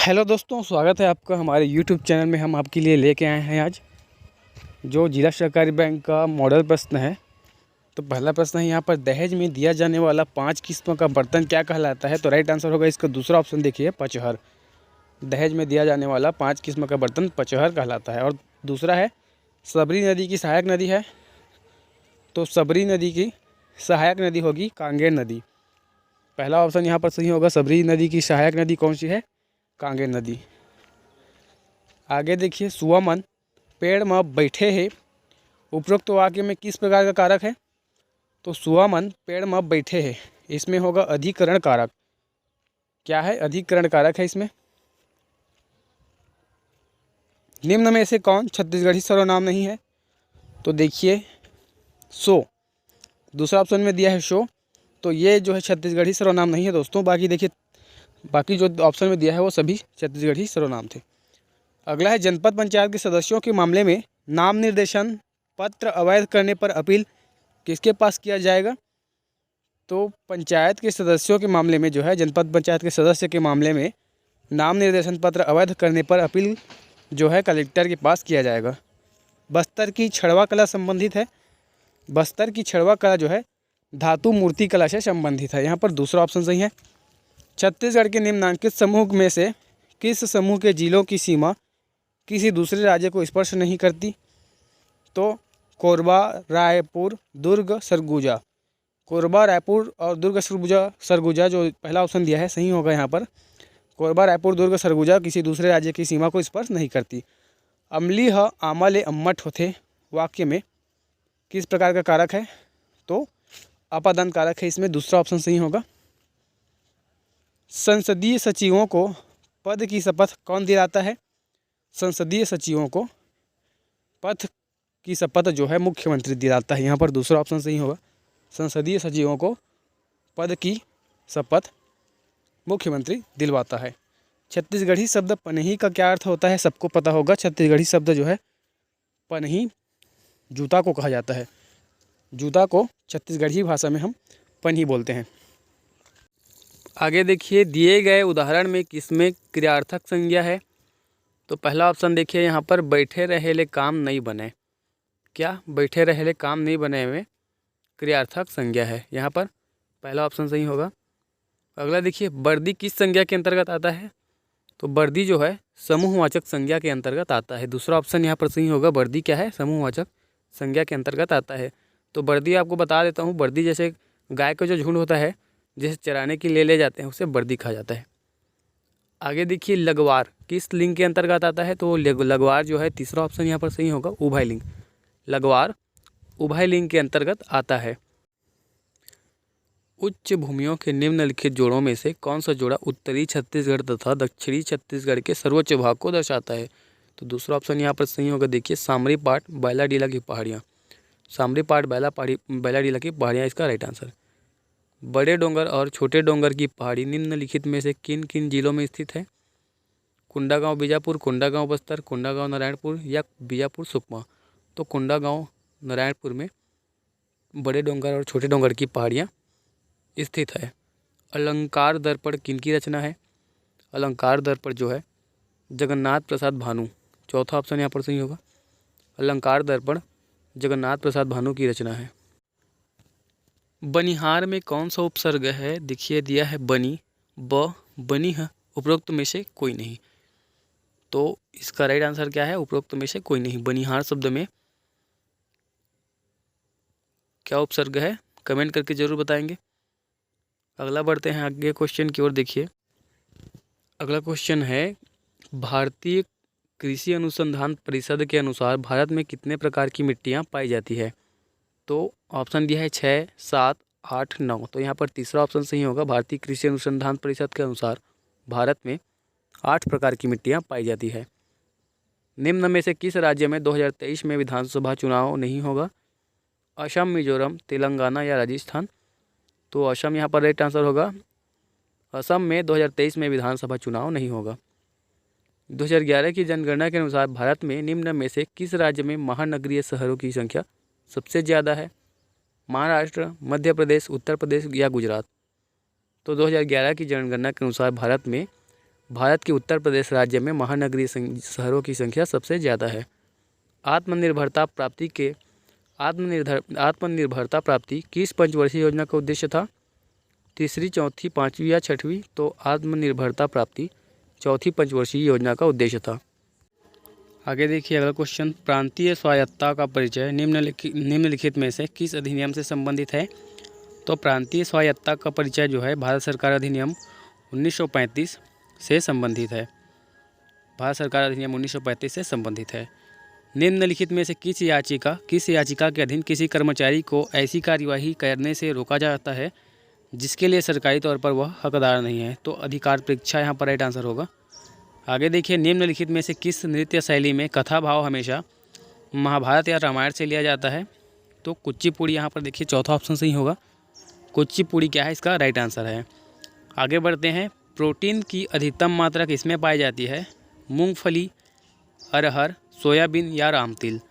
Hello दोस्तों, स्वागत है आपका हमारे यूट्यूब चैनल में। हम आपके लिए लेके आए हैं आज जो जिला सहकारी बैंक का मॉडल प्रश्न है। तो पहला प्रश्न है यहाँ पर, दहेज में दिया जाने वाला 5 किस्मों का बर्तन क्या कहलाता है? तो राइट आंसर होगा इसका दूसरा ऑप्शन, देखिए पचहर। दहेज में दिया जाने वाला 5 किस्म का बर्तन पचहर कहलाता है। और दूसरा है, सबरी नदी की सहायक नदी है, तो सबरी नदी की सहायक नदी होगी कांगेर नदी। पहला ऑप्शन यहाँ पर सही होगा। सबरी नदी की सहायक नदी कौन सी है? कांगेर नदी। आगे देखिए, सुअमन पेड़ में बैठे है, उपरोक्त वाक्य में किस प्रकार का कारक है? तो सुअमन पेड़ में बैठे है, इसमें होगा अधिकरण कारक। क्या है? अधिकरण कारक है इसमें। निम्न में से कौन छत्तीसगढ़ी सर्वनाम नहीं है? तो देखिए, सो। दूसरा ऑप्शन में दिया है शो, तो ये जो है छत्तीसगढ़ी सर्वनाम नहीं है दोस्तों। बाकी देखिए, बाकी जो ऑप्शन में दिया है वो सभी छत्तीसगढ़ी सर्वनाम थे। अगला है, जनपद पंचायत के सदस्यों के मामले में नाम निर्देशन पत्र अवैध करने पर अपील किसके पास किया जाएगा? तो पंचायत के सदस्यों के मामले में जो है, जनपद पंचायत के सदस्य के मामले में नाम निर्देशन पत्र अवैध करने पर अपील जो है कलेक्टर के पास किया जाएगा। बस्तर की छड़वा कला संबंधित है। बस्तर की छड़वा कला जो है धातु मूर्ति कला से संबंधित है। यहाँ पर दूसरा ऑप्शन सही है। छत्तीसगढ़ के निम्नांकित समूह में से किस समूह के जिलों की सीमा किसी दूसरे राज्य को स्पर्श नहीं करती? तो कोरबा, रायपुर, दुर्ग, सरगुजा। कोरबा, रायपुर और दुर्ग सरगुजा जो पहला ऑप्शन दिया है सही होगा यहाँ पर। कोरबा, रायपुर, दुर्ग, सरगुजा किसी दूसरे राज्य की सीमा को स्पर्श नहीं करती। अमली ह आमा ले अम्मट होथे वाक्य में किस प्रकार का कारक है? तो अपादान कारक है इसमें। दूसरा ऑप्शन सही होगा। संसदीय सचिवों को पद की शपथ कौन दिलाता है? संसदीय सचिवों को पद की शपथ जो है मुख्यमंत्री दिलाता है। यहाँ पर दूसरा ऑप्शन सही होगा। संसदीय सचिवों को पद की शपथ मुख्यमंत्री दिलवाता है। छत्तीसगढ़ी शब्द पनही का क्या अर्थ होता है? सबको पता होगा। छत्तीसगढ़ी शब्द जो है पनही जूता को कहा जाता है। जूता को छत्तीसगढ़ी भाषा में हम पनही बोलते हैं। आगे देखिए, दिए गए उदाहरण में किसमें क्रियार्थक संज्ञा है? तो पहला ऑप्शन देखिए यहाँ पर, बैठे रहेले काम नहीं बने। क्या बैठे रहेले काम नहीं बने में क्रियार्थक संज्ञा है? यहाँ पर पहला ऑप्शन सही होगा। अगला देखिए, वर्दी किस संज्ञा के अंतर्गत आता है? तो वर्दी जो है समूहवाचक संज्ञा के अंतर्गत आता है। दूसरा ऑप्शन यहाँ पर सही होगा। वर्दी क्या है? समूहवाचक संज्ञा के अंतर्गत आता है। तो वर्दी आपको बता देता हूँ, वर्दी जैसे गाय का जो झुंड होता है, जैसे चराने के लिए ले जाते हैं, उसे वर्दी कहा जाता है। आगे देखिए, लगवार किस लिंग के अंतर्गत आता है? तो लगवार जो है तीसरा ऑप्शन यहाँ पर सही होगा, उभय लिंग। लगवार उभय लिंग के अंतर्गत आता है। उच्च भूमियों के निम्नलिखित जोड़ों में से कौन सा जोड़ा उत्तरी छत्तीसगढ़ तथा दक्षिणी छत्तीसगढ़ के सर्वोच्च भाग को दर्शाता है? तो दूसरा ऑप्शन यहाँ पर सही होगा। देखिए, सामरी पाट बैलाडीला की पहाड़ियाँ। सामरी पाट बैलाडीला की पहाड़ियाँ इसका राइट आंसर। बड़े डोंगर और छोटे डोंगर की पहाड़ी निम्नलिखित में से किन किन जिलों में स्थित है? कोंडागांव बीजापुर, कोंडागांव बस्तर, कोंडागांव नारायणपुर या बीजापुर सुकमा। तो कोंडागांव नारायणपुर में बड़े डोंगर और छोटे डोंगर की पहाड़ियाँ स्थित है। अलंकार दर्पण किनकी रचना है? अलंकार दर्पण जो है जगन्नाथ प्रसाद भानु। चौथा ऑप्शन यहाँ पर सही होगा। अलंकार दर्पण जगन्नाथ प्रसाद भानु की रचना है। बनिहार में कौन सा उपसर्ग है? देखिए, दिया है बनी, ब, बनी है, उपरोक्त में से कोई नहीं। तो इसका राइट आंसर क्या है? उपरोक्त में से कोई नहीं। बनिहार शब्द में क्या उपसर्ग है? कमेंट करके जरूर बताएंगे। अगला बढ़ते हैं आगे क्वेश्चन की ओर। देखिए, अगला क्वेश्चन है, भारतीय कृषि अनुसंधान परिषद के अनुसार भारत में कितने प्रकार की मिट्टियाँ पाई जाती है? तो ऑप्शन दिया है 6, 7, 8, 9। तो यहाँ पर तीसरा ऑप्शन सही होगा। भारतीय कृषि अनुसंधान परिषद के अनुसार भारत में 8 प्रकार की मिट्टियाँ पाई जाती है। निम्न में से किस राज्य में 2023 में विधानसभा चुनाव नहीं होगा? असम, मिजोरम, तेलंगाना या राजस्थान। तो असम यहाँ पर राइट आंसर होगा। असम में 2023 में विधानसभा चुनाव नहीं होगा। 2011 की जनगणना के अनुसार भारत में निम्न में से किस राज्य में महानगरीय शहरों की संख्या सबसे ज़्यादा है? महाराष्ट्र, मध्य प्रदेश, उत्तर प्रदेश या गुजरात। तो 2011 की जनगणना के अनुसार भारत में भारत के उत्तर प्रदेश राज्य में महानगरीय शहरों की संख्या सबसे ज़्यादा है। आत्मनिर्भरता प्राप्ति किस पंचवर्षीय योजना का उद्देश्य था? तीसरी, चौथी, पाँचवीं या छठवीं? तो आत्मनिर्भरता प्राप्ति चौथी पंचवर्षीय योजना का उद्देश्य था। आगे देखिए अगला क्वेश्चन, प्रांतीय स्वायत्तता का परिचय निम्नलिखित में से किस अधिनियम से संबंधित है? तो प्रांतीय स्वायत्तता का परिचय जो है भारत सरकार अधिनियम 1935 से संबंधित है। भारत सरकार अधिनियम 1935 से संबंधित है। निम्नलिखित में से किस याचिका के अधीन किसी कर्मचारी को ऐसी कार्यवाही करने से रोका जाता है जिसके लिए सरकारी तौर पर वह हकदार नहीं है? तो अधिकार परीक्षा यहाँ पर राइट आंसर होगा। आगे देखिए, निम्नलिखित में से किस नृत्य शैली में कथा भाव हमेशा महाभारत या रामायण से लिया जाता है? तो कुचिपुड़ी यहाँ पर देखिए चौथा ऑप्शन सही होगा। कुचिपुड़ी क्या है, इसका राइट आंसर है। आगे बढ़ते हैं, प्रोटीन की अधिकतम मात्रा किसमें पाई जाती है? मूंगफली, अरहर, सोयाबीन या राम तिल?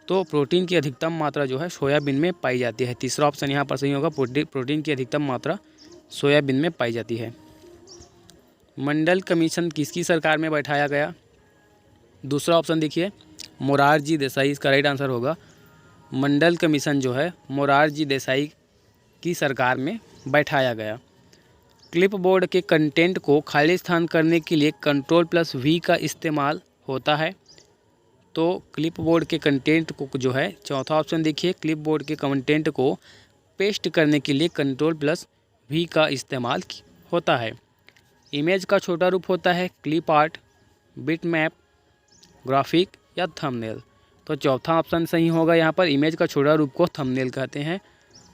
तो प्रोटीन की अधिकतम मात्रा जो है सोयाबीन में पाई जाती है। तीसरा ऑप्शन यहाँ पर सही होगा। प्रोटीन की अधिकतम मात्रा सोयाबीन में पाई जाती है। मंडल कमीशन किसकी सरकार में बैठाया गया? दूसरा ऑप्शन देखिए, मोरारजी देसाई, इसका राइट आंसर होगा। मंडल कमीशन जो है मोरारजी देसाई की सरकार में बैठाया गया। क्लिपबोर्ड के कंटेंट को खाली स्थान करने के लिए Ctrl+V का इस्तेमाल होता है। तो क्लिपबोर्ड के कंटेंट को जो है, चौथा ऑप्शन देखिए, क्लिपबोर्ड के कंटेंट को पेस्ट करने के लिए Ctrl+V का इस्तेमाल होता है। इमेज का छोटा रूप होता है क्लिप आर्ट, बिटमैप, ग्राफिक या थंबनेल? तो चौथा ऑप्शन सही होगा। यहाँ पर इमेज का छोटा रूप को थंबनेल कहते हैं।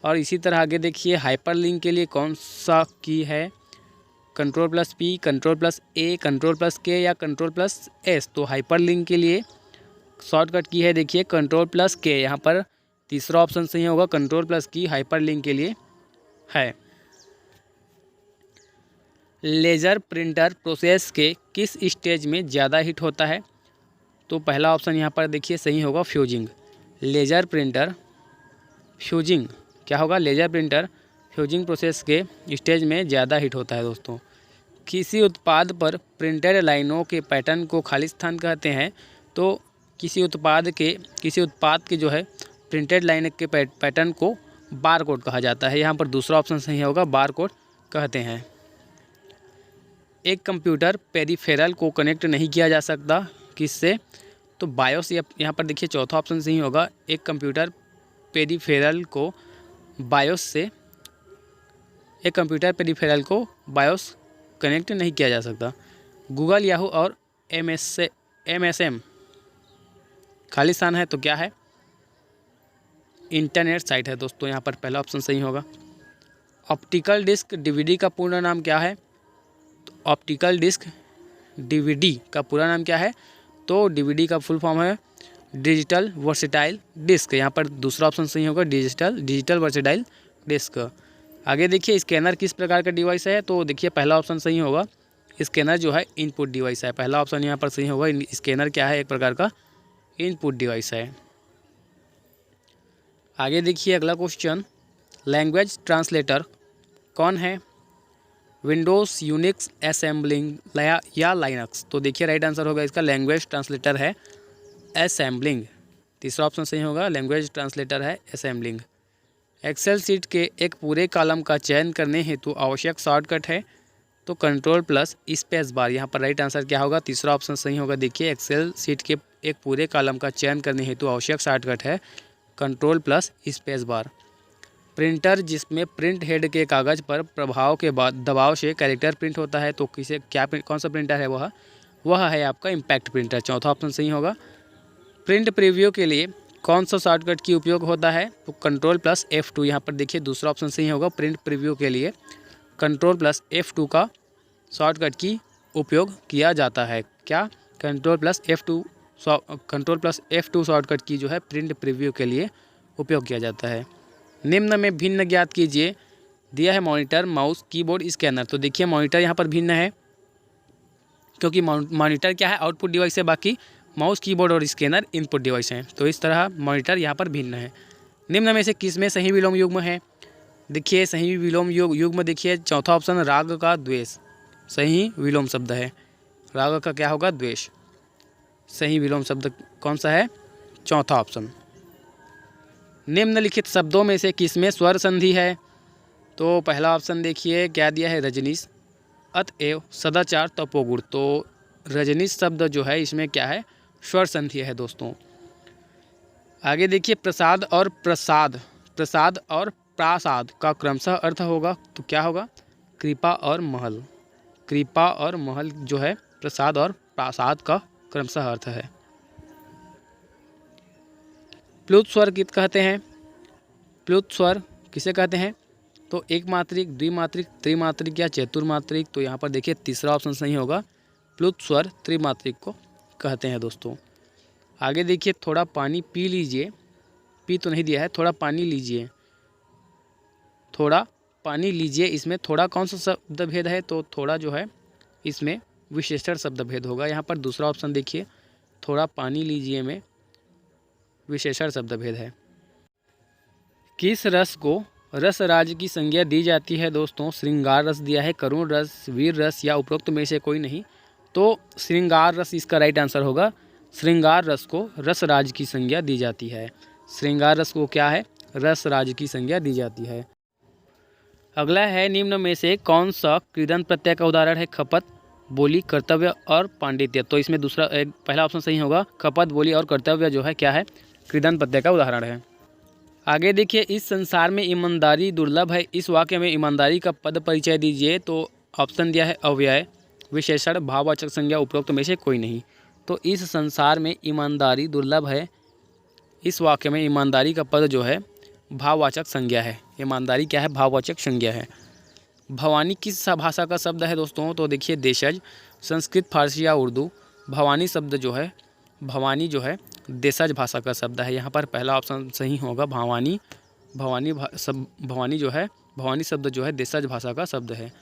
और इसी तरह आगे देखिए, हाइपरलिंक के लिए कौन सा की है? Ctrl+P, Ctrl+A, Ctrl+K या Ctrl+S? तो हाइपरलिंक के लिए शॉर्टकट की है देखिए Ctrl+K। यहाँ पर तीसरा ऑप्शन सही होगा। Ctrl+K हाइपरलिंक के लिए है। लेज़र प्रिंटर प्रोसेस के किस स्टेज में ज़्यादा हिट होता है? तो पहला ऑप्शन यहाँ पर देखिए सही होगा, फ्यूजिंग। लेज़र प्रिंटर फ्यूजिंग क्या होगा? लेज़र प्रिंटर फ्यूजिंग प्रोसेस के स्टेज में ज़्यादा हिट होता है दोस्तों। किसी उत्पाद पर प्रिंटेड लाइनों के पैटर्न को खालिस्तान कहते हैं। तो किसी उत्पाद के जो है प्रिंटेड लाइन के पैटर्न को बार कोड कहा जाता है। यहाँ पर दूसरा ऑप्शन सही होगा, बार कोड कहते हैं। एक कंप्यूटर पेरिफेरल को कनेक्ट नहीं किया जा सकता किससे? तो बायोस, यहाँ पर देखिए चौथा ऑप्शन सही होगा। एक कंप्यूटर पेरिफेरल को बायोस कनेक्ट नहीं किया जा सकता। गूगल, याहू और MSM खालिस्तान है तो क्या है? इंटरनेट साइट है दोस्तों। यहाँ पर पहला ऑप्शन सही होगा। ऑप्टिकल डिस्क DVD का पूर्ण नाम क्या है? ऑप्टिकल डिस्क DVD का पूरा नाम क्या है? तो DVD का फुल फॉर्म है डिजिटल वर्सेटाइल डिस्क। यहाँ पर दूसरा ऑप्शन सही होगा, डिजिटल वर्सेटाइल डिस्क। आगे देखिए, स्कैनर किस प्रकार का डिवाइस है? तो देखिए पहला ऑप्शन सही होगा, स्कैनर जो है इनपुट डिवाइस है। पहला ऑप्शन यहाँ पर सही होगा। स्कैनर क्या है? एक प्रकार का इनपुट डिवाइस है। आगे देखिए अगला क्वेश्चन, लैंग्वेज ट्रांसलेटर कौन है? विंडोज़, यूनिक्स, असेंबलिंग या लाइनक्स? तो देखिए राइट आंसर होगा इसका, लैंग्वेज ट्रांसलेटर है असेंबलिंग। तीसरा ऑप्शन सही होगा, लैंग्वेज ट्रांसलेटर है असेंबलिंग। एक्सेल सीट के एक पूरे कॉलम का चयन करने हेतु आवश्यक शॉर्टकट है? तो Ctrl+Spacebar। यहाँ पर राइट आंसर क्या होगा? तीसरा ऑप्शन सही होगा। देखिए एक्सेल सीट के एक पूरे कॉलम का चयन करने हेतु आवश्यक शॉर्टकट है Ctrl+Spacebar। प्रिंटर जिसमें प्रिंट हेड के कागज़ पर प्रभाव के बाद दबाव से कैरेक्टर प्रिंट होता है, तो कौन सा प्रिंटर है? वह है आपका इम्पैक्ट प्रिंटर। चौथा ऑप्शन सही होगा। प्रिंट प्रीव्यू के लिए कौन सा शॉर्टकट की उपयोग होता है? तो Ctrl+F2। यहाँ पर देखिए दूसरा ऑप्शन सही होगा। प्रिंट प्रीव्यू के लिए Ctrl+F2 का शॉर्टकट की उपयोग किया जाता है। क्या? Ctrl+F2 शॉर्टकट की जो है प्रिंट प्रीव्यू के लिए उपयोग किया जाता है। निम्न में भिन्न ज्ञात कीजिए। दिया है मॉनिटर, माउस, कीबोर्ड, स्कैनर। तो देखिए मॉनिटर यहाँ पर भिन्न है क्योंकि मॉनिटर क्या है? आउटपुट डिवाइस है, बाकी माउस, कीबोर्ड और स्कैनर इनपुट डिवाइस हैं। तो इस तरह मॉनिटर यहाँ पर भिन्न है। निम्न में से किस में सही विलोम युग्म है? देखिए सही विलोम युग्म देखिए चौथा ऑप्शन, राग का द्वेष सही विलोम शब्द है। राग का क्या होगा? द्वेष। सही विलोम शब्द कौन सा है? चौथा ऑप्शन। निम्नलिखित शब्दों में से किसमें स्वर संधि है? तो पहला ऑप्शन देखिए क्या दिया है? रजनीश, अतएव, सदाचार, तपोगुण। तो रजनीश शब्द जो है इसमें क्या है? स्वर संधि है दोस्तों। आगे देखिए प्रसाद और प्रसाद, प्रसाद और प्रासाद का क्रमशः अर्थ होगा तो क्या होगा? कृपा और महल। कृपा और महल जो है प्रसाद और प्रासाद का क्रमशः अर्थ है। प्लुत स्वर कित कहते हैं? प्लुत स्वर किसे कहते हैं? तो एक मात्रिक, द्विमात्रिक, त्रिमात्रिक या चतुर्मात्रिक। तो यहाँ पर देखिए तीसरा ऑप्शन सही होगा, प्लुत स्वर त्रिमात्रिक को कहते हैं दोस्तों। आगे देखिए थोड़ा पानी पी लीजिए, पी तो नहीं दिया है, थोड़ा पानी लीजिए, थोड़ा पानी लीजिए, इसमें थोड़ा कौन सा शब्द भेद है? तो थोड़ा जो है इसमें विशेषण शब्द भेद होगा। यहाँ पर दूसरा ऑप्शन देखिए, थोड़ा पानी लीजिए में विशेषण शब्द भेद है। किस रस को रस राज की संज्ञा दी जाती है दोस्तों? श्रृंगार रस दिया है, करुण रस, वीर रस या उपरोक्त में से कोई नहीं। तो श्रृंगार रस इसका राइट आंसर होगा। श्रृंगार रस को रस राज की संज्ञा दी जाती है। श्रृंगार रस को क्या है? रस राज की संज्ञा दी जाती है। अगला है निम्न में से कौन सा कृदंत प्रत्यय का उदाहरण है? खपत, बोली, कर्तव्य और पांडित्य। तो इसमें पहला ऑप्शन सही होगा। खपत, बोली और कर्तव्य जो है क्या है? कृदंत प्रत्यय का उदाहरण है। आगे देखिए इस संसार में ईमानदारी दुर्लभ है, इस वाक्य में ईमानदारी का पद परिचय दीजिए। तो ऑप्शन दिया है अव्यय, विशेषण, भाववाचक संज्ञा, उपरोक्त में से कोई नहीं। तो इस संसार में ईमानदारी दुर्लभ है, इस वाक्य में ईमानदारी का पद जो है भाववाचक संज्ञा है। ईमानदारी क्या है? भाववाचक संज्ञा है। भवानी किस भाषा का शब्द है दोस्तों? तो देखिए देशज, संस्कृत, फारसी या उर्दू। भवानी शब्द जो है, भवानी जो है देशज भाषा का शब्द है। यहाँ पर पहला ऑप्शन सही होगा भवानी। भवानी जो है, भवानी शब्द जो है देशज भाषा का शब्द है।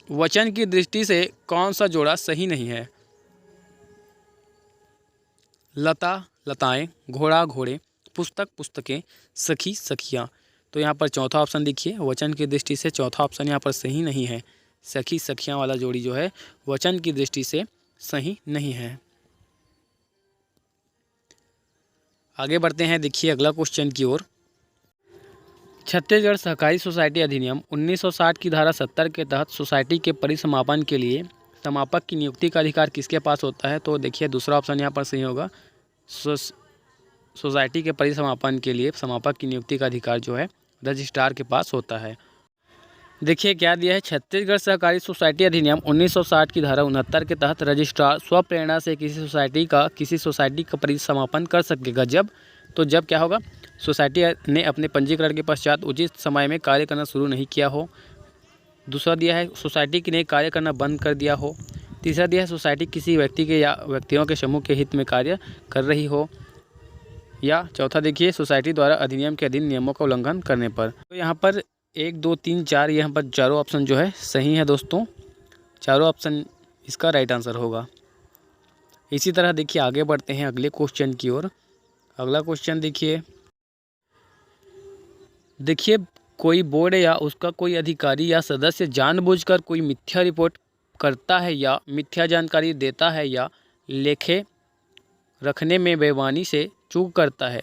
वचन की दृष्टि से कौन सा जोड़ा सही नहीं है? लता, लताएं, घोड़ा, घोड़े, पुस्तक, पुस्तकें, सखी, सखियाँ। तो यहाँ पर चौथा ऑप्शन देखिए, वचन की दृष्टि से चौथा ऑप्शन यहाँ पर सही नहीं है। सखी सखियाँ वाला जोड़ी जो है वचन की दृष्टि से सही नहीं है। आगे बढ़ते हैं देखिए अगला क्वेश्चन की ओर। छत्तीसगढ़ सहकारी सोसाइटी अधिनियम 1960 की धारा 70 के तहत सोसाइटी के परिसमापन के लिए समापक की नियुक्ति का अधिकार किसके पास होता है? तो देखिए दूसरा ऑप्शन यहाँ पर सही होगा। सोसाइटी के परिसमापन के लिए समापक की नियुक्ति का अधिकार जो है रजिस्ट्रार के पास होता है। देखिए क्या दिया है? छत्तीसगढ़ सहकारी सोसाइटी अधिनियम 1960 की धारा 69 के तहत रजिस्ट्रार स्वप्रेरणा से किसी सोसाइटी का परिसमापन कर सकेगा जब क्या होगा? सोसाइटी ने अपने पंजीकरण के पश्चात उचित समय में कार्य करना शुरू नहीं किया हो। दूसरा दिया है सोसाइटी ने कार्य करना बंद कर दिया हो। तीसरा दिया है सोसाइटी किसी व्यक्ति के या व्यक्तियों के समूह के हित में कार्य कर रही हो। या चौथा देखिए सोसाइटी द्वारा अधिनियम के अधीन नियमों का उल्लंघन करने पर। तो यहाँ पर 1, 2, 3, 4 यहाँ पर चारों ऑप्शन जो है सही है दोस्तों। चारों ऑप्शन इसका राइट आंसर होगा। इसी तरह देखिए आगे बढ़ते हैं अगले क्वेश्चन की ओर। अगला क्वेश्चन देखिए कोई बोर्ड या उसका कोई अधिकारी या सदस्य जानबूझकर कोई मिथ्या रिपोर्ट करता है या मिथ्या जानकारी देता है या लेखे रखने में बेईमानी से चूक करता है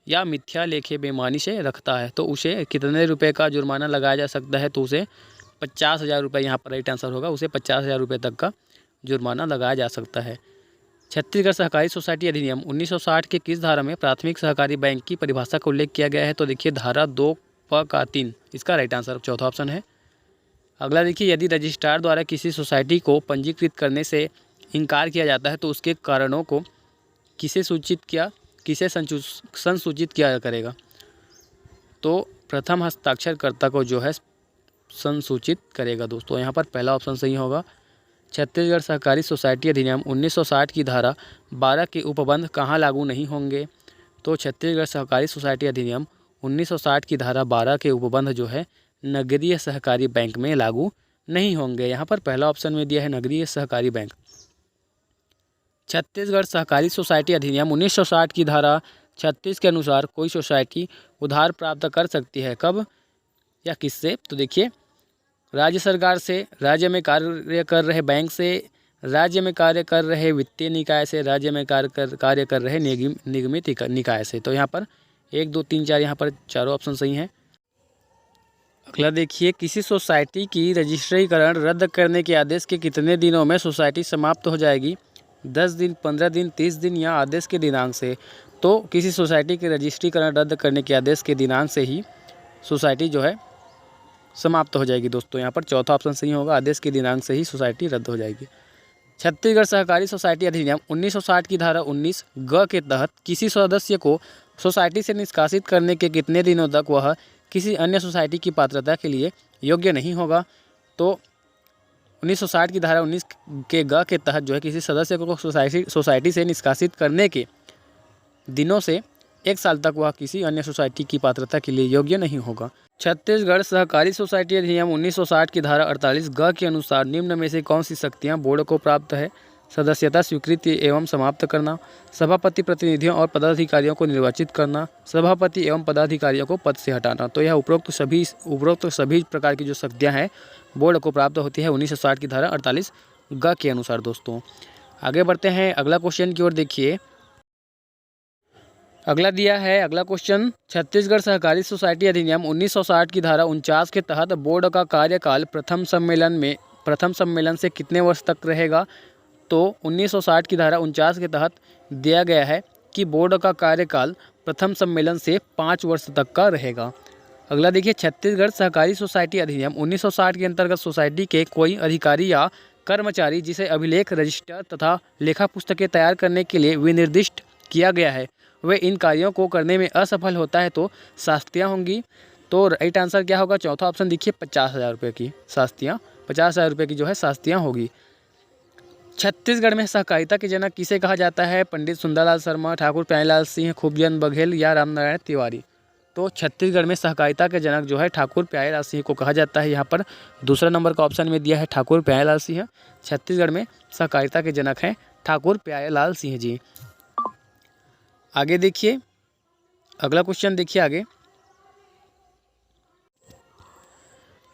या मिथ्या लेखे बेईमानी से रखता है तो उसे कितने रुपए का जुर्माना लगाया जा सकता है? तो उसे 50,000 रुपये, यहाँ पर राइट आंसर होगा, उसे 50,000 रुपये तक का जुर्माना लगाया जा सकता है। छत्तीसगढ़ सहकारी सोसाइटी अधिनियम 1960 के किस धारा में प्राथमिक सहकारी बैंक की परिभाषा का उल्लेख किया गया है? तो देखिए धारा 2(प)(3) इसका राइट आंसर चौथा ऑप्शन है। अगला देखिए यदि रजिस्ट्रार द्वारा किसी सोसाइटी को पंजीकृत करने से इनकार किया जाता है तो उसके कारणों को किसे संसूचित किया करेगा? तो प्रथम हस्ताक्षरकर्ता को जो है संसूचित करेगा दोस्तों। यहाँ पर पहला ऑप्शन सही होगा। छत्तीसगढ़ सहकारी सोसाइटी अधिनियम 1960 की धारा 12 के उपबंध कहाँ लागू नहीं होंगे? तो छत्तीसगढ़ सहकारी सोसाइटी अधिनियम 1960 की धारा 12 के उपबंध जो है नगरीय सहकारी बैंक में लागू नहीं होंगे। यहाँ पर पहला ऑप्शन में दिया है नगरीय सहकारी बैंक। छत्तीसगढ़ सहकारी सोसाइटी अधिनियम 1960 की धारा 36 के अनुसार कोई सोसाइटी उधार प्राप्त कर सकती है कब या किससे? तो देखिए राज्य सरकार से, राज्य में कार्य कर रहे बैंक से, राज्य में कार्य कर रहे वित्तीय निकाय से, राज्य में कार्य कर रहे निगमित निकाय से। तो यहाँ पर 1 2 3 4 यहाँ पर चारों ऑप्शन सही हैं। अगला देखिए, किसी सोसाइटी की रजिस्ट्रीकरण रद्द करने के आदेश के कितने दिनों में सोसाइटी समाप्त हो जाएगी? 10 दिन, 15 दिन, 30 दिन या आदेश के दिनांक से। तो किसी सोसाइटी के रजिस्ट्रीकरण रद्द करने के आदेश के दिनांक से ही सोसाइटी जो है समाप्त हो जाएगी दोस्तों। यहाँ पर चौथा ऑप्शन सही होगा, आदेश के दिनांक से ही सोसाइटी रद्द हो जाएगी। छत्तीसगढ़ सहकारी सोसाइटी अधिनियम 1960 की धारा 19 ग के तहत किसी सदस्य को सोसाइटी से निष्कासित करने के कितने दिनों तक वह किसी अन्य सोसाइटी की पात्रता के लिए योग्य नहीं होगा? तो 1960 की धारा 19 के ग के तहत जो है किसी सदस्य को सोसाइटी से निष्कासित करने के दिनों से 1 साल तक वह किसी अन्य सोसाइटी की पात्रता के लिए योग्य नहीं होगा। छत्तीसगढ़ सहकारी सोसाइटी अधिनियम 1960 की धारा 48 ग के अनुसार निम्न में से कौन सी शक्तियाँ बोर्ड को प्राप्त है? सदस्यता स्वीकृति एवं समाप्त करना, सभापति प्रतिनिधियों और पदाधिकारियों को निर्वाचित करना, सभापति एवं पदाधिकारियों को पद से हटाना। तो यह उपरोक्त सभी प्रकार की जो शक्तियाँ हैं बोर्ड को प्राप्त होती है 1960 की धारा 48 ग के अनुसार दोस्तों। आगे बढ़ते हैं अगला क्वेश्चन की ओर। देखिए अगला दिया है अगला क्वेश्चन, छत्तीसगढ़ सहकारी सोसाइटी अधिनियम 1960 की धारा 49 के तहत बोर्ड का कार्यकाल प्रथम सम्मेलन से कितने वर्ष तक रहेगा? तो 1960 की धारा 49 के तहत दिया गया है कि बोर्ड का कार्यकाल प्रथम सम्मेलन से 5 वर्ष तक का रहेगा। अगला देखिए, छत्तीसगढ़ सहकारी सोसाइटी अधिनियम 1960 के अंतर्गत सोसाइटी के कोई अधिकारी या कर्मचारी जिसे अभिलेख, रजिस्टर तथा लेखा पुस्तकें तैयार करने के लिए विनिर्दिष्ट किया गया है वे इन कार्यों को करने में असफल होता है तो शास्तियाँ होंगी। तो राइट आंसर क्या होगा? चौथा ऑप्शन देखिए, 50,000 रुपये की शास्तियाँ, 50,000 रुपये की जो है शास्तियाँ होगी। छत्तीसगढ़ में सहकारिता के जनक किसे कहा जाता है? पंडित सुंदरलाल शर्मा, ठाकुर प्यारेलाल सिंह, खूबचंद बघेल या रामनारायण तिवारी। तो छत्तीसगढ़ में सहकारिता के जनक जो है ठाकुर प्यारेलाल सिंह को कहा जाता है। यहाँ पर दूसरा नंबर का ऑप्शन में दिया है ठाकुर प्यारेलाल सिंह। छत्तीसगढ़ में सहकारिता के जनक हैं ठाकुर प्यारेलाल सिंह जी। आगे देखिए अगला क्वेश्चन देखिए आगे,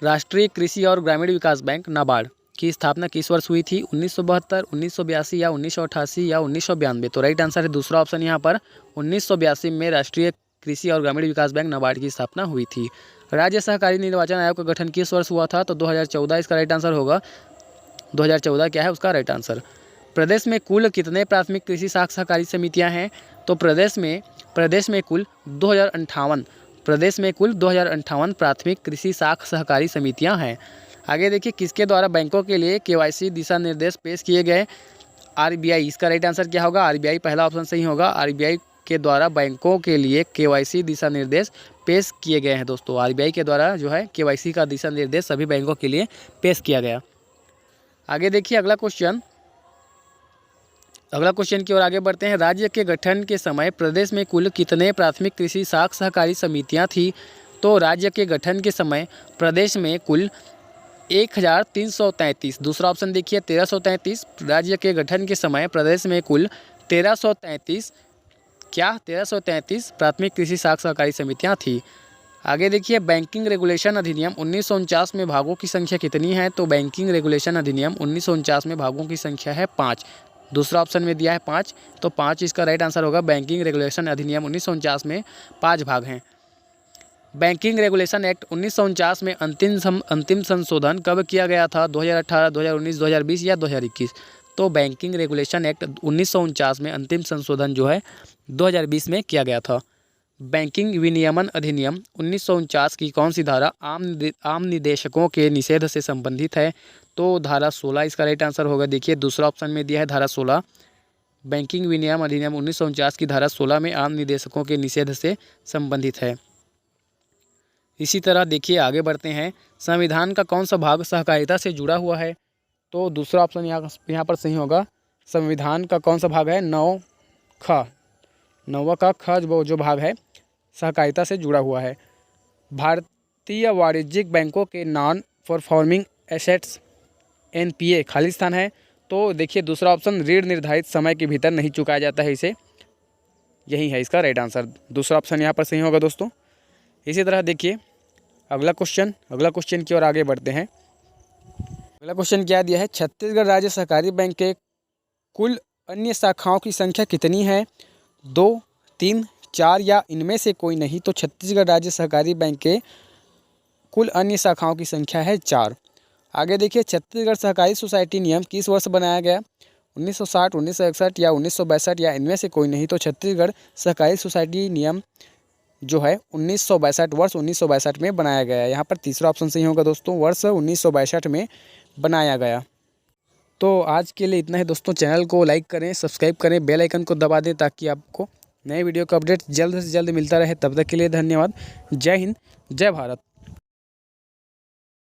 राष्ट्रीय कृषि और ग्रामीण विकास बैंक नाबार्ड की स्थापना किस वर्ष हुई थी? 1972, 1982 या 1988 या 1992। तो राइट आंसर है दूसरा ऑप्शन यहाँ पर 1982 में राष्ट्रीय कृषि और ग्रामीण विकास बैंक नाबार्ड की स्थापना हुई थी। राज्य सहकारी निर्वाचन आयोग का गठन किस वर्ष हुआ था? तो 2014 इसका राइट आंसर होगा। 2014 क्या है उसका राइट आंसर। प्रदेश में कुल कितने प्राथमिक कृषि साख सहकारी समितियां हैं? तो प्रदेश में कुल 2058 प्राथमिक कृषि साख सहकारी समितियां हैं। आगे देखिए, किसके द्वारा बैंकों के लिए KYC दिशा निर्देश पेश किए गए? RBI, इसका राइट आंसर क्या होगा? RBI पहला ऑप्शन सही होगा। RBI के द्वारा बैंकों के लिए KYC दिशा निर्देश पेश किए गए हैं दोस्तों। RBI के द्वारा जो है KYC का दिशा निर्देश सभी बैंकों के लिए पेश किया गया। आगे देखिए अगला क्वेश्चन की ओर आगे बढ़ते हैं। राज्य के गठन के समय प्रदेश में कुल कितने प्राथमिक कृषि साख सहकारी समितियां थी? तो राज्य के गठन के समय प्रदेश में कुल 1333, दूसरा ऑप्शन देखिए 1333। राज्य के गठन के समय प्रदेश में कुल 1333 प्राथमिक कृषि साख सहकारी समितियां थी। आगे देखिए, बैंकिंग रेगुलेशन अधिनियम 1949 में भागों की संख्या कितनी है? तो बैंकिंग रेगुलेशन अधिनियम 1949 में भागों की संख्या है 5। दूसरा ऑप्शन में दिया है 5, तो 5 इसका राइट आंसर होगा। बैंकिंग रेगुलेशन अधिनियम 1949 में 5 भाग हैं। बैंकिंग रेगुलेशन एक्ट 1949 में अंतिम संशोधन कब किया गया था? 2018, 2019, 2020 या 2021। तो बैंकिंग रेगुलेशन एक्ट 1949 में अंतिम संशोधन जो है 2020 में किया गया था। बैंकिंग विनियमन अधिनियम 1949 की कौन सी धारा आम निदेशकों के निषेध से संबंधित है? तो धारा 16 इसका राइट आंसर होगा। देखिए दूसरा ऑप्शन में दिया है धारा 16। बैंकिंग विनियम अधिनियम 1949 की धारा 16 में आम निदेशकों के निषेध से संबंधित है। इसी तरह देखिए आगे बढ़ते हैं, संविधान का कौन सा भाग सहकारिता से जुड़ा हुआ है? तो दूसरा ऑप्शन यहाँ पर सही होगा। संविधान का कौन सा भाग है? 9 का ख जो भाग है सहकारिता से जुड़ा हुआ है। भारतीय वाणिज्यिक बैंकों के नॉन परफॉर्मिंग एसेट्स NPA खाली स्थान है। तो देखिए दूसरा ऑप्शन, ऋण निर्धारित समय के भीतर नहीं चुकाया जाता है इसे, यही है इसका राइट आंसर। दूसरा ऑप्शन यहाँ पर सही होगा दोस्तों। इसी तरह देखिए अगला क्वेश्चन की ओर आगे बढ़ते हैं। अगला क्वेश्चन क्या दिया है, छत्तीसगढ़ राज्य सहकारी बैंक के कुल अन्य शाखाओं की संख्या कितनी है? 2, 3, 4 या इनमें से कोई नहीं। तो छत्तीसगढ़ राज्य सहकारी बैंक के कुल अन्य शाखाओं की संख्या है 4। आगे देखिए, छत्तीसगढ़ सहकारी सोसाइटी नियम किस वर्ष बनाया गया? 1960, 1961 या 1962 या इनमें से कोई नहीं। तो छत्तीसगढ़ सहकारी सोसाइटी नियम जो है 1962 वर्ष 1962 में बनाया गया है। यहाँ पर तीसरा ऑप्शन सही होगा दोस्तों, वर्ष 1962 में बनाया गया। तो आज के लिए इतना ही दोस्तों। चैनल को लाइक करें, सब्सक्राइब करें, बेल आइकन को दबा दें ताकि आपको नए वीडियो का अपडेट जल्द से जल्द मिलता रहे। तब तक के लिए धन्यवाद। जय हिंद, जय भारत।